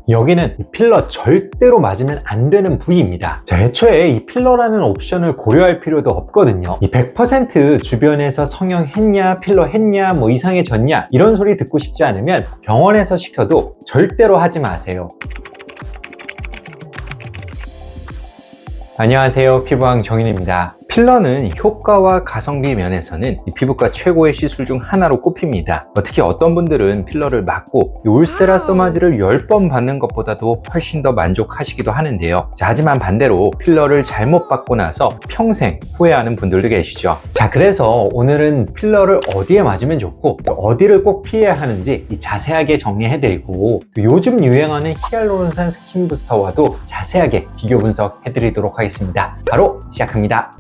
여기는 이 필러 절대로 맞으면 안 되는 부위입니다. 자, 애초에 이 필러라는 옵션을 고려할 필요도 없거든요. 이 100% 주변에서 성형했냐, 필러 했냐, 뭐 이상해졌냐 이런 소리 듣고 싶지 않으면 병원에서 시켜도 절대로 하지 마세요. 안녕하세요, 피부왕 정인입니다. 필러는 효과와 가성비 면에서는 이 피부과 최고의 시술 중 하나로 꼽힙니다. 특히 어떤 분들은 필러를 맞고 울세라 써마지를 10번 받는 것보다도 훨씬 더 만족하시기도 하는데요. 자, 하지만 반대로 필러를 잘못 받고 나서 평생 후회하는 분들도 계시죠. 자, 그래서 오늘은 필러를 어디에 맞으면 좋고 어디를 꼭 피해야 하는지 자세하게 정리해드리고 요즘 유행하는 히알루론산 스킨 부스터와도 자세하게 비교 분석해드리도록 하겠습니다. 바로 시작합니다.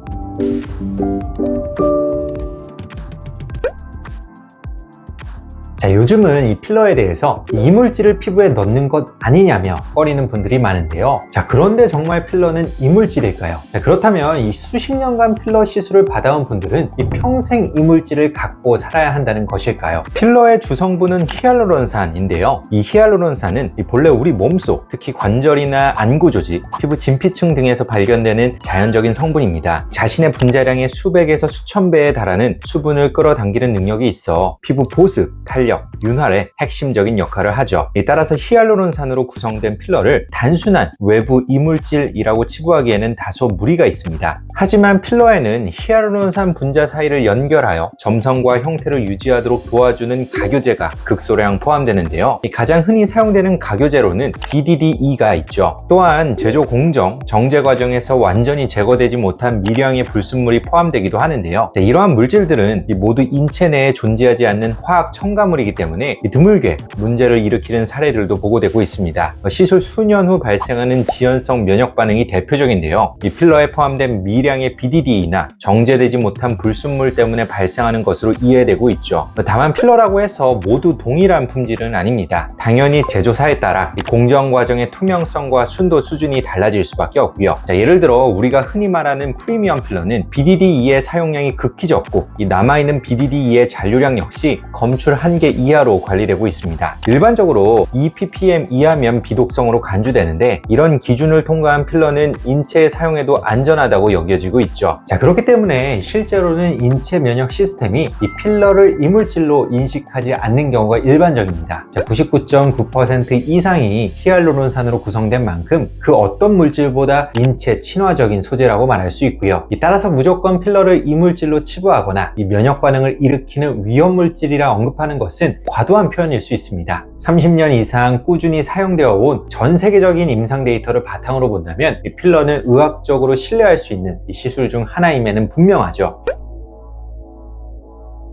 자, 요즘은 이 필러에 대해서 이물질을 피부에 넣는 것 아니냐며 꺼리는 분들이 많은데요. 자, 그런데 정말 필러는 이물질일까요? 자, 그렇다면 이 수십 년간 필러 시술을 받아온 분들은 이 평생 이물질을 갖고 살아야 한다는 것일까요? 필러의 주성분은 히알루론산인데요. 이 히알루론산은 본래 우리 몸속, 특히 관절이나 안구 조직, 피부 진피층 등에서 발견되는 자연적인 성분입니다. 자신의 분자량의 수백에서 수천 배에 달하는 수분을 끌어당기는 능력이 있어 피부 보습, 탄력, 윤활의 핵심적인 역할을 하죠. 따라서 히알루론산으로 구성된 필러를 단순한 외부 이물질이라고 치부하기에는 다소 무리가 있습니다. 하지만 필러에는 히알루론산 분자 사이를 연결하여 점성과 형태를 유지하도록 도와주는 가교제가 극소량 포함되는데요. 가장 흔히 사용되는 가교제로는 BDDE가 있죠. 또한 제조 공정, 정제 과정에서 완전히 제거되지 못한 미량의 불순물이 포함되기도 하는데요. 이러한 물질들은 모두 인체 내에 존재하지 않는 화학 첨가물이기 때문에 드물게 문제를 일으키는 사례들도 보고되고 있습니다. 시술 수년 후 발생하는 지연성 면역 반응이 대표적인데요. 이 필러에 포함된 미량의 BDDE나 정제되지 못한 불순물 때문에 발생하는 것으로 이해되고 있죠. 다만 필러라고 해서 모두 동일한 품질은 아닙니다. 당연히 제조사에 따라 공정 과정의 투명성과 순도 수준이 달라질 수밖에 없고요. 자, 예를 들어 우리가 흔히 말하는 프리미엄 필러는 BDDE의 사용량이 극히 적고 남아있는 BDDE의 잔류량 역시 검출 한계 이하로 관리되고 있습니다. 일반적으로 2ppm 이하면 비독성으로 간주되는데 이런 기준을 통과한 필러는 인체에 사용해도 안전하다고 여겨지고 있죠. 자, 그렇기 때문에 실제로는 인체 면역 시스템이 이 필러를 이물질로 인식하지 않는 경우가 일반적입니다. 자, 99.9% 이상이 히알루론산으로 구성된 만큼 그 어떤 물질보다 인체 친화적인 소재라고 말할 수 있고요. 따라서 무조건 필러를 이물질로 치부하거나 이 면역 반응을 일으키는 위험물질이라 언급하는 것은 과도한 표현일 수 있습니다. 30년 이상 꾸준히 사용되어 온 전 세계적인 임상 데이터를 바탕으로 본다면 이 필러는 의학적으로 신뢰할 수 있는 시술 중 하나임에는 분명하죠.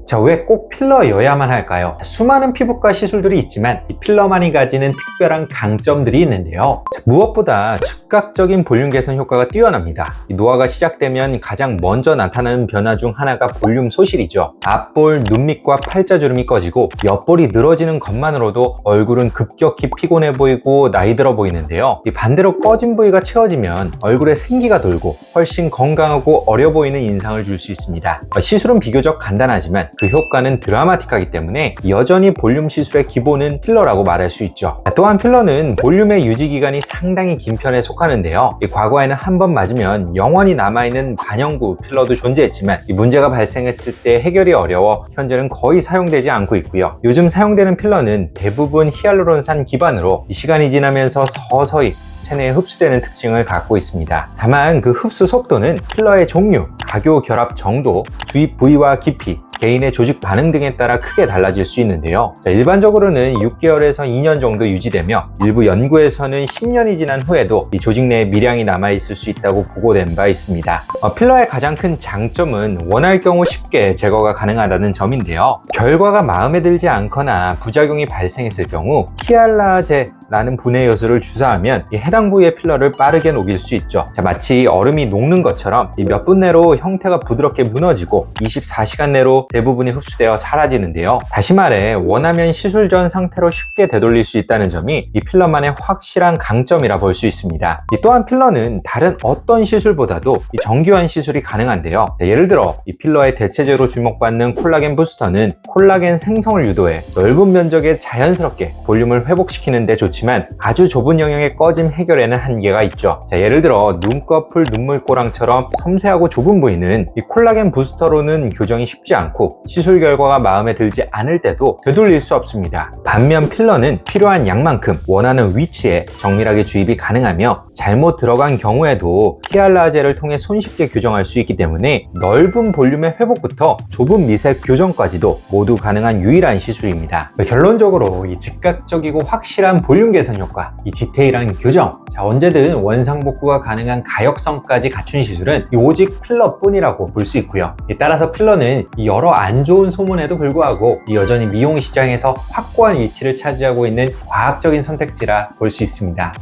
자, 왜 꼭 필러여야만 할까요? 수많은 피부과 시술들이 있지만 이 필러만이 가지는 특별한 강점들이 있는데요. 자, 무엇보다 즉각적인 볼륨 개선 효과가 뛰어납니다. 노화가 시작되면 가장 먼저 나타나는 변화 중 하나가 볼륨 소실이죠. 앞볼, 눈밑과 팔자주름이 꺼지고 옆볼이 늘어지는 것만으로도 얼굴은 급격히 피곤해 보이고 나이 들어 보이는데요. 반대로 꺼진 부위가 채워지면 얼굴에 생기가 돌고 훨씬 건강하고 어려 보이는 인상을 줄 수 있습니다. 시술은 비교적 간단하지만 그 효과는 드라마틱하기 때문에 여전히 볼륨 시술의 기본은 필러라고 말할 수 있죠. 또한 필러는 볼륨의 유지 기간이 상당히 긴 편에 속하는데요. 과거에는 한 번 맞으면 영원히 남아있는 반영구 필러도 존재했지만 문제가 발생했을 때 해결이 어려워 현재는 거의 사용되지 않고 있고요. 요즘 사용되는 필러는 대부분 히알루론산 기반으로 시간이 지나면서 서서히 체내에 흡수되는 특징을 갖고 있습니다. 다만 그 흡수 속도는 필러의 종류, 가교 결합 정도, 주입 부위와 깊이, 개인의 조직 반응 등에 따라 크게 달라질 수 있는데요. 자, 일반적으로는 6개월에서 2년 정도 유지되며 일부 연구에서는 10년이 지난 후에도 이 조직 내에 미량이 남아있을 수 있다고 보고된 바 있습니다. 필러의 가장 큰 장점은 원할 경우 쉽게 제거가 가능하다는 점인데요. 결과가 마음에 들지 않거나 부작용이 발생했을 경우 히알라제라는 분해 요소를 주사하면 이 해당 부위의 필러를 빠르게 녹일 수 있죠. 자, 마치 얼음이 녹는 것처럼 몇 분 내로 형태가 부드럽게 무너지고 24시간 내로 대부분이 흡수되어 사라지는데요. 다시 말해 원하면 시술 전 상태로 쉽게 되돌릴 수 있다는 점이 이 필러만의 확실한 강점이라 볼 수 있습니다. 또한 필러는 다른 어떤 시술보다도 이 정교한 시술이 가능한데요. 예를 들어 이 필러의 대체제로 주목받는 콜라겐 부스터는 콜라겐 생성을 유도해 넓은 면적에 자연스럽게 볼륨을 회복시키는 데 좋지만 아주 좁은 영역의 꺼짐 해결에는 한계가 있죠. 예를 들어 눈꺼풀, 눈물꼬랑처럼 섬세하고 좁은 부위는 이 콜라겐 부스터로는 교정이 쉽지 않고 시술 결과가 마음에 들지 않을 때도 되돌릴 수 없습니다. 반면 필러는 필요한 양만큼 원하는 위치에 정밀하게 주입이 가능하며 잘못 들어간 경우에도 히알라젤을 통해 손쉽게 교정할 수 있기 때문에 넓은 볼륨의 회복부터 좁은 미세 교정까지도 모두 가능한 유일한 시술입니다. 결론적으로 이 즉각적이고 확실한 볼륨 개선 효과, 이 디테일한 교정, 언제든 원상복구가 가능한 가역성까지 갖춘 시술은 오직 필러뿐이라고 볼 수 있고요. 따라서 필러는 여러 안 좋은 소문에도 불구하고 여전히 미용 시장에서 확고한 위치를 차지하고 있는 과학적인 선택지라 볼 수 있습니다.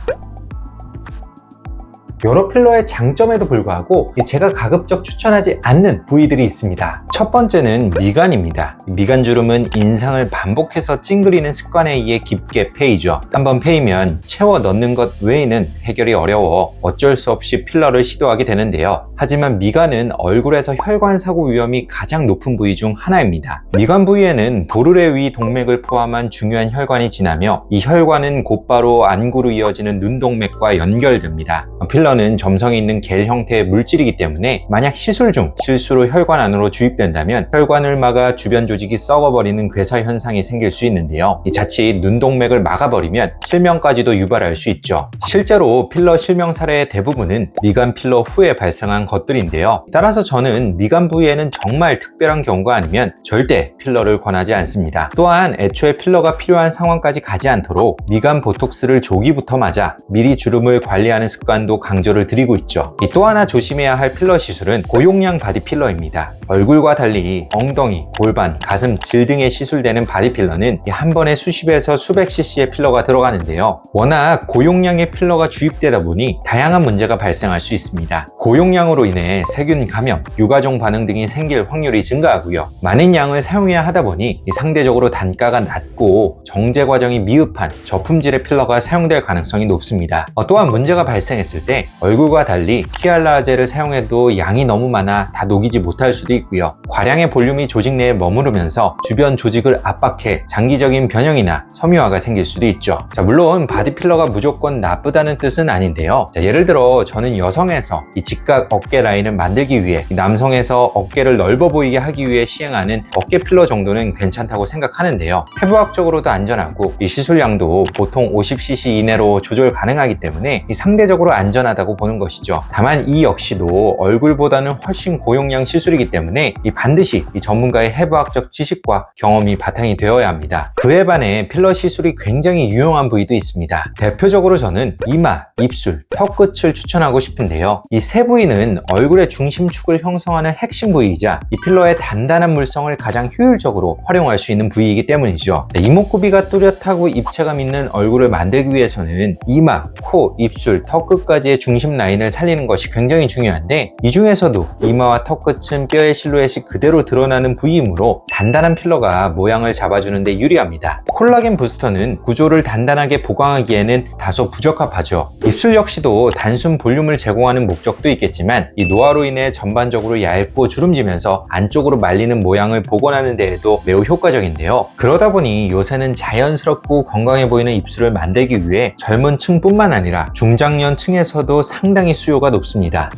여러 필러의 장점에도 불구하고 제가 가급적 추천하지 않는 부위들이 있습니다. 첫 번째는 미간입니다. 미간주름은 인상을 반복해서 찡그리는 습관에 의해 깊게 패이죠. 한번 패이면 채워 넣는 것 외에는 해결이 어려워 어쩔 수 없이 필러를 시도하게 되는데요. 하지만 미간은 얼굴에서 혈관 사고 위험이 가장 높은 부위 중 하나입니다. 미간 부위에는 도르래 위 동맥을 포함한 중요한 혈관이 지나며 이 혈관은 곧바로 안구로 이어지는 눈동맥과 연결됩니다. 필러는 점성이 있는 겔 형태의 물질이기 때문에 만약 시술 중 실수로 혈관 안으로 주입된다면 혈관을 막아 주변 조직이 썩어버리는 괴사 현상이 생길 수 있는데요. 자칫 눈동맥을 막아버리면 실명까지도 유발할 수 있죠. 실제로 필러 실명 사례의 대부분은 미간 필러 후에 발생한 것들인데요. 따라서 저는 미간 부위에는 정말 특별한 경우가 아니면 절대 필러를 권하지 않습니다. 또한 애초에 필러가 필요한 상황까지 가지 않도록 미간 보톡스를 조기부터 맞아 미리 주름을 관리하는 습관도 강조를 드리고 있죠. 또 하나 조심해야 할 필러 시술은 고용량 바디 필러입니다. 얼굴과 달리 엉덩이, 골반, 가슴, 질 등에 시술되는 바디 필러는 한 번에 수십에서 수백 cc의 필러가 들어가는데요. 워낙 고용량의 필러가 주입되다 보니 다양한 문제가 발생할 수 있습니다. 고용량으로 인해 세균 감염, 유가종 반응 등이 생길 확률이 증가하고요. 많은 양을 사용해야 하다 보니 상대적으로 단가가 낮고 정제 과정이 미흡한 저품질의 필러가 사용될 가능성이 높습니다. 또한 문제가 발생했을 때 얼굴과 달리 히알라젤을 사용해도 양이 너무 많아 다 녹이지 못할 수도 있고요. 과량의 볼륨이 조직 내에 머무르면서 주변 조직을 압박해 장기적인 변형이나 섬유화가 생길 수도 있죠. 물론 바디 필러가 무조건 나쁘다는 뜻은 아닌데요. 예를 들어 저는 여성에서 이 직각 어깨 라인을 만들기 위해 남성에서 어깨를 넓어 보이게 하기 위해 시행하는 어깨 필러 정도는 괜찮다고 생각하는데요. 해부학적으로도 안전하고 이 시술량도 보통 50cc 이내로 조절 가능하기 때문에 상대적으로 안전하다고 보는 것이죠. 다만 이 역시도 얼굴보다는 훨씬 고용량 시술이기 때문에 반드시 이 전문가의 해부학적 지식과 경험이 바탕이 되어야 합니다. 그에 반해 필러 시술이 굉장히 유용한 부위도 있습니다. 대표적으로 저는 이마, 입술, 턱 끝을 추천하고 싶은데요. 이 세 부위는 얼굴의 중심축을 형성하는 핵심 부위이자 이 필러의 단단한 물성을 가장 효율적으로 활용할 수 있는 부위이기 때문이죠. 이목구비가 뚜렷하고 입체감 있는 얼굴을 만들기 위해서는 이마, 코, 입술, 턱 끝까지의 중심 라인을 살리는 것이 굉장히 중요한데 이 중에서도 이마와 턱 끝은 뼈의 실루엣이 그대로 드러나는 부위이므로 단단한 필러가 모양을 잡아주는 데 유리합니다. 콜라겐 부스터는 구조를 단단하게 보강하기에는 다소 부적합하죠. 입술 역시도 단순 볼륨을 제공하는 목적도 있겠지만 이 노화로 인해 전반적으로 얇고 주름지면서 안쪽으로 말리는 모양을 복원하는 데에도 매우 효과적인데요. 그러다 보니 요새는 자연스럽고 건강해 보이는 입술을 만들기 위해 젊은 층뿐만 아니라 중장년층에서도 상당히 수요가 높습니다.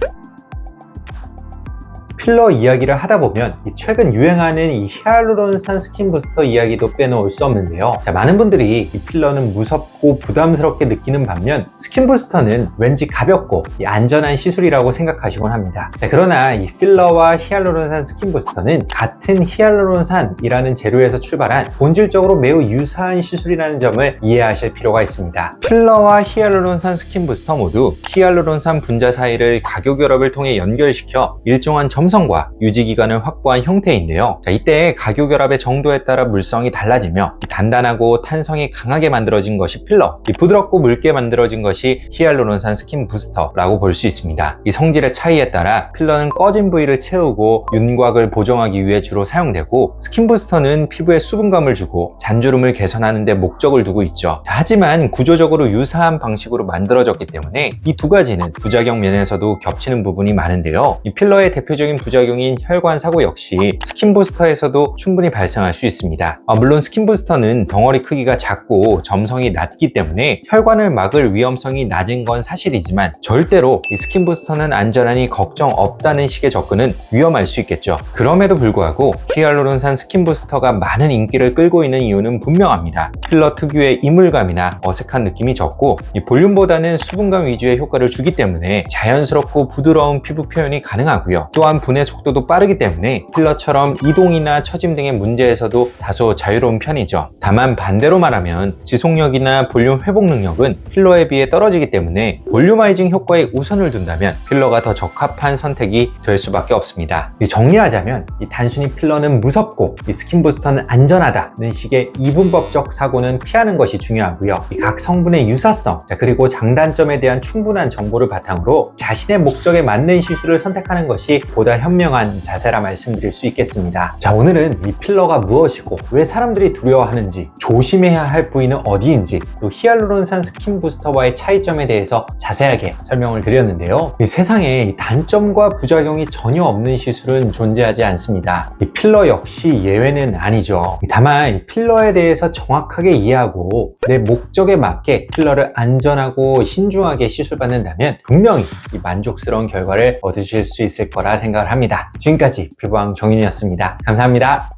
필러 이야기를 하다 보면 최근 유행하는 이 히알루론산 스킨 부스터 이야기도 빼놓을 수 없는데요. 많은 분들이 이 필러는 무섭고 부담스럽게 느끼는 반면 스킨 부스터는 왠지 가볍고 안전한 시술이라고 생각하시곤 합니다. 그러나 이 필러와 히알루론산 스킨 부스터는 같은 히알루론산이라는 재료에서 출발한 본질적으로 매우 유사한 시술이라는 점을 이해하실 필요가 있습니다. 필러와 히알루론산 스킨 부스터 모두 히알루론산 분자 사이를 가교 결합을 통해 연결시켜 일정한 점수 형성과 유지 기간을 확보한 형태인데요. 자, 이때 가교결합의 정도에 따라 물성이 달라지며 단단하고 탄성이 강하게 만들어진 것이 필러, 부드럽고 묽게 만들어진 것이 히알루론산 스킨 부스터라고 볼 수 있습니다. 이 성질의 차이에 따라 필러는 꺼진 부위를 채우고 윤곽을 보정하기 위해 주로 사용되고, 스킨 부스터는 피부에 수분감을 주고 잔주름을 개선하는 데 목적을 두고 있죠. 하지만 구조적으로 유사한 방식으로 만들어졌기 때문에 이 두 가지는 부작용 면에서도 겹치는 부분이 많은데요. 이 필러의 대표적인 부작용인 혈관 사고 역시 스킨 부스터에서도 충분히 발생할 수 있습니다. 물론 스킨 부스터는 덩어리 크기가 작고 점성이 낮기 때문에 혈관을 막을 위험성이 낮은 건 사실이지만, 절대로 이 스킨 부스터는 안전하니 걱정 없다는 식의 접근은 위험할 수 있겠죠. 그럼에도 불구하고 히알루론산 스킨 부스터가 많은 인기를 끌고 있는 이유는 분명합니다. 필러 특유의 이물감이나 어색한 느낌이 적고, 이 볼륨보다는 수분감 위주의 효과를 주기 때문에 자연스럽고 부드러운 피부 표현이 가능하고요. 또한 분해 속도도 빠르기 때문에 필러처럼 이동이나 처짐 등의 문제에서도 다소 자유로운 편이죠. 다만 반대로 말하면 지속력이나 볼륨 회복 능력은 필러에 비해 떨어지기 때문에 볼륨아이징 효과에 우선을 둔다면 필러가 더 적합한 선택이 될 수밖에 없습니다. 정리하자면 단순히 필러는 무섭고 스킨 부스터는 안전하다는 식의 이분법적 사고는 피하는 것이 중요하고요. 각 성분의 유사성, 그리고 장단점에 대한 충분한 정보를 바탕으로 자신의 목적에 맞는 시술을 선택하는 것이 보다 현명한 자세라 말씀드릴 수 있겠습니다. 자, 오늘은 이 필러가 무엇이고 왜 사람들이 두려워하는지, 조심해야 할 부위는 어디인지, 또 히알루론산 스킨 부스터와의 차이점에 대해서 자세하게 설명을 드렸는데요. 이 세상에 단점과 부작용이 전혀 없는 시술은 존재하지 않습니다. 이 필러 역시 예외는 아니죠. 다만 이 필러에 대해서 정확하게 이해하고 내 목적에 맞게 필러를 안전하고 신중하게 시술받는다면 분명히 이 만족스러운 결과를 얻으실 수 있을 거라 생각을 합니다. 지금까지 피부왕 정윤이었습니다. 감사합니다.